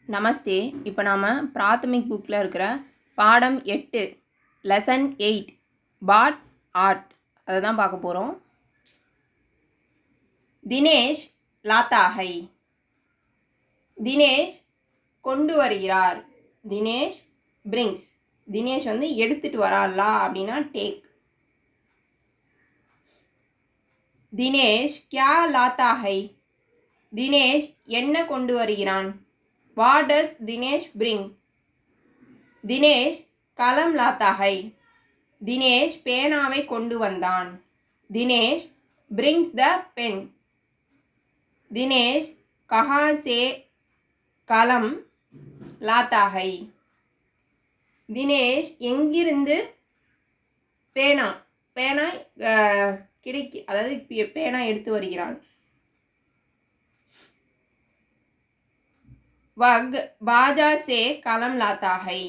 நமஸ்தே. இப்போ நாம் பிராத்தமிக் புக்கில் இருக்கிற பாடம் 8 லெசன் 8 பாட் ஆர்ட் அதை தான் பார்க்க போகிறோம். தினேஷ் லாத்தாஹை, தினேஷ் கொண்டு வருகிறார். தினேஷ் பிரிங்ஸ், தினேஷ் வந்து எடுத்துட்டு வரான்லா அப்படின்னா டேக். தினேஷ் கியா லாத்தாஹை, தினேஷ் என்ன கொண்டு வருகிறான். What does Dinesh bring? Dinesh கலம் லாத்தாஹை, தினேஷ் பேனாவை கொண்டு வந்தான். Dinesh brings the pen. Dinesh கஹாं से கலம் லாத்தாஹை, தினேஷ் எங்கிருந்து பேனா பேனா அதாவது பேனா எடுத்து வருகிறான். வக் பாஜார் சே கலம் லாத்தாஹை,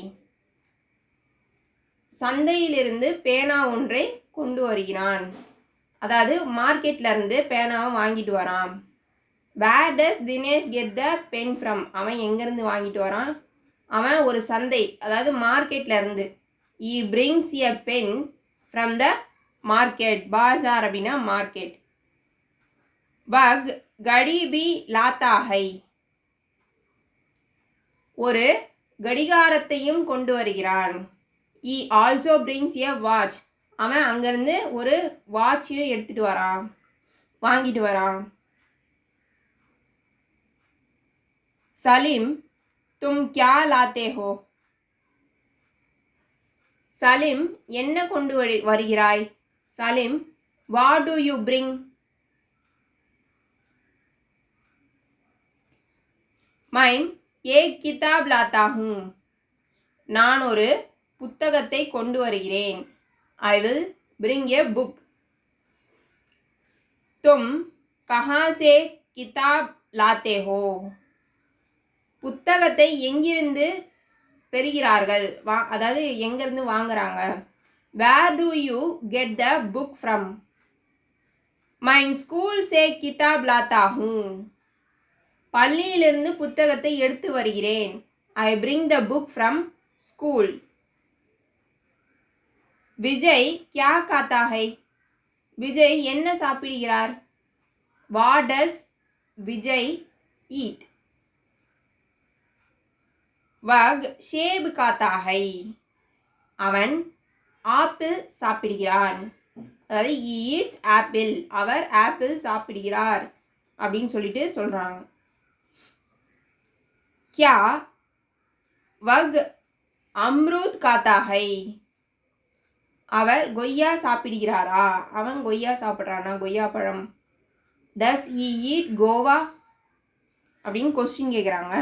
சந்தையிலிருந்து பேனா ஒன்றை கொண்டு வருகிறான். அதாவது மார்க்கெட்ல இருந்து பேனாவை வாங்கிட்டு வரான். Where does Dinesh get the pen from, அவன் எங்கேருந்து வாங்கிட்டு வரான். அவன் ஒரு சந்தை அதாவது மார்க்கெட்ல இருந்து. He brings a pen from the market. பாஜார் அப்படின்னா மார்க்கெட். வக் கடிபி லாத்தாஹை, ஒரு கடிகாரத்தையும் கொண்டு வருகிறான். He also brings a watch, அவன் அங்கேருந்து ஒரு வாட்சையும் எடுத்துகிட்டு வரான், வாங்கிட்டு வரான். சலீம் தும் கியா லாத்தே ஹோ, சலீம் என்ன கொண்டு வருகிறாய். Salim what do you bring. மைம் ஏக் கிதாப் லாத்தா ஹூம், நான் ஒரு புத்தகத்தை கொண்டு வருகிறேன். I will bring a book. தும் கஹாं से கிதாப் லாத்தே ஹோ, புத்தகத்தை எங்கிருந்து பெறுகிறார்கள், அதாவது எங்கேருந்து வாங்குறாங்க. Where do you get the book from. மைம் ஸ்கூல் से கிதாப் லாத்தா ஹூம், பள்ளியிலிருந்து புத்தகத்தை எடுத்து வருகிறேன். I bring the book from school. Vijay கியா காத்தா ஹை, விஜய் என்ன சாப்பிடுகிறார். What does Vijay eat. வக் ஷேப் காத்தா ஹை, அவன் ஆப்பிள் சாப்பிடுகிறான். அதாவது ஈட்ஸ் ஆப்பிள், அவர் ஆப்பிள் சாப்பிடுகிறார் அப்படின்னு சொல்லிட்டு சொல்கிறாங்க. क्या வக் அம்ரூத் காத்தா ஹை, அவர் கொய்யா சாப்பிடுகிறாரா, அவன் கொய்யா சாப்பிட்றானா, கொய்யா பழம். டஸ் ஈ ஈட் கோவா அப்படின்னு கொஸ்டின் கேட்குறாங்க.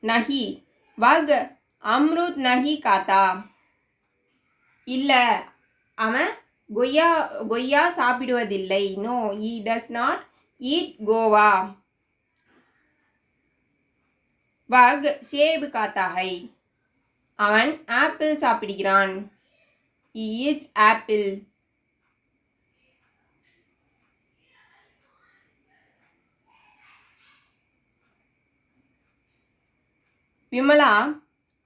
நஹி வக் அம்ரூத் நஹி காத்தா, இல்லை அவன் கொய்யா சாப்பிடுவதில்லை. No he does not eat guava. வக் ஷேப் காத்தா ஹை, அவன் ஆப்பிள் சாப்பிடுகிறான். He eats apple. விமலா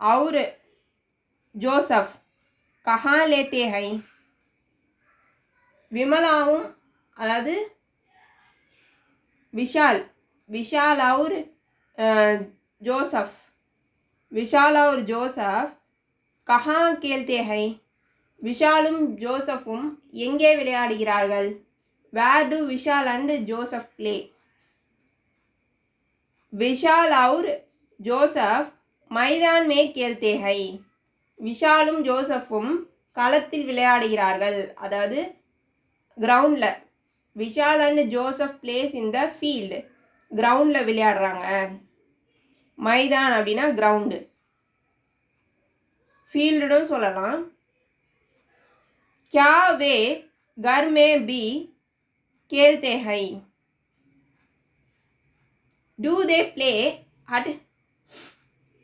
और ஜோசப் கஹாं लेते हैं, விமலாவும் அதாவது விஷால் और ஜோசப், விஷால் और ஜோசப் கஹாं खेलते हैं, விஷாலும் ஜோசஃபும் எங்கே விளையாடுகிறார்கள். Where do Vishal and Joseph play. Vishal और ஜோசப் மைதான் மே खेलते हैं, விஷாலும் ஜோசஃபும் களத்தில் விளையாடுகிறார்கள், அதாவது கிரவுண்டில். Vishal and Joseph place in the field, கிரவுண்டில் விளையாடுறாங்க. மைதான் அப்படின்னா கிரவுண்டு, ஃபீல்டுன்னு சொல்லலாம். क्या वे घर में भी खेलते हैं, do they play at,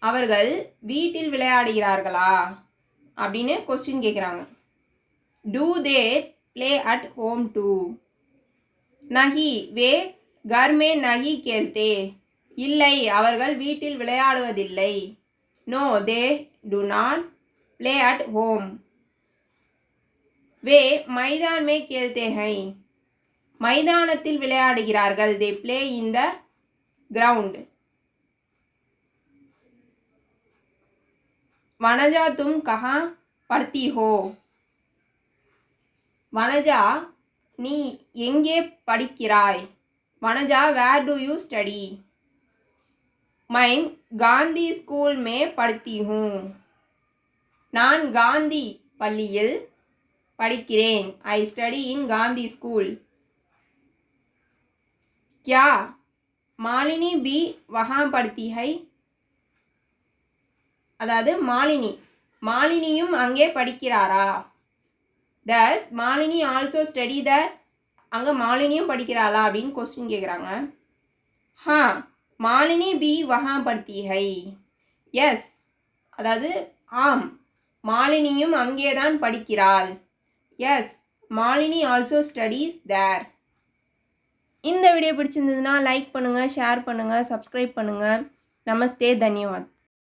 அவர்கள் வீட்டில் விளையாடுகிறார்களா அப்படின்னு கொஸ்டின் கேட்குறாங்க. do they play at home too, நஹி வே घर में नहीं खेलते. இல்லை அவர்கள் வீட்டில் விளையாடுவதில்லை. No they do not play at home. वे मैदान में खेलते हैं. மைதானத்தில் விளையாடுகிறார்கள். They play in the ground. Vanaja तुम कहाँ पढ़ती हो. वनजा நீ எங்கே படிக்கிறாய். Vanaja where do you study. मैं गांधी स्कूल में पढ़ती हूँ. நான் காந்தி பள்ளியில் படிக்கிறேன். I study in Gandhi school. क्या मालिनी भी वहाँ पढ़ती है. அதாவது மாலினியும் அங்கே படிக்கிறாரா. Does Malini also study there. அங்கே மாலினியும் படிக்கிறாளா அப்படின்னு கொஸ்டின் கேட்குறாங்க. மாலினி பி வஹா படுத்தி ஹை. எஸ் அதாவது ஆம் மாலினியும் அங்கே தான் படிக்கிறாள். எஸ் மாலினி ஆல்சோ ஸ்டடீஸ் தேர். இந்த வீடியோ பிடிச்சிருந்ததுன்னா லைக் பண்ணுங்கள், ஷேர் பண்ணுங்கள், சப்ஸ்கிரைப் பண்ணுங்கள். நமஸ்தே, தன்யவாத்.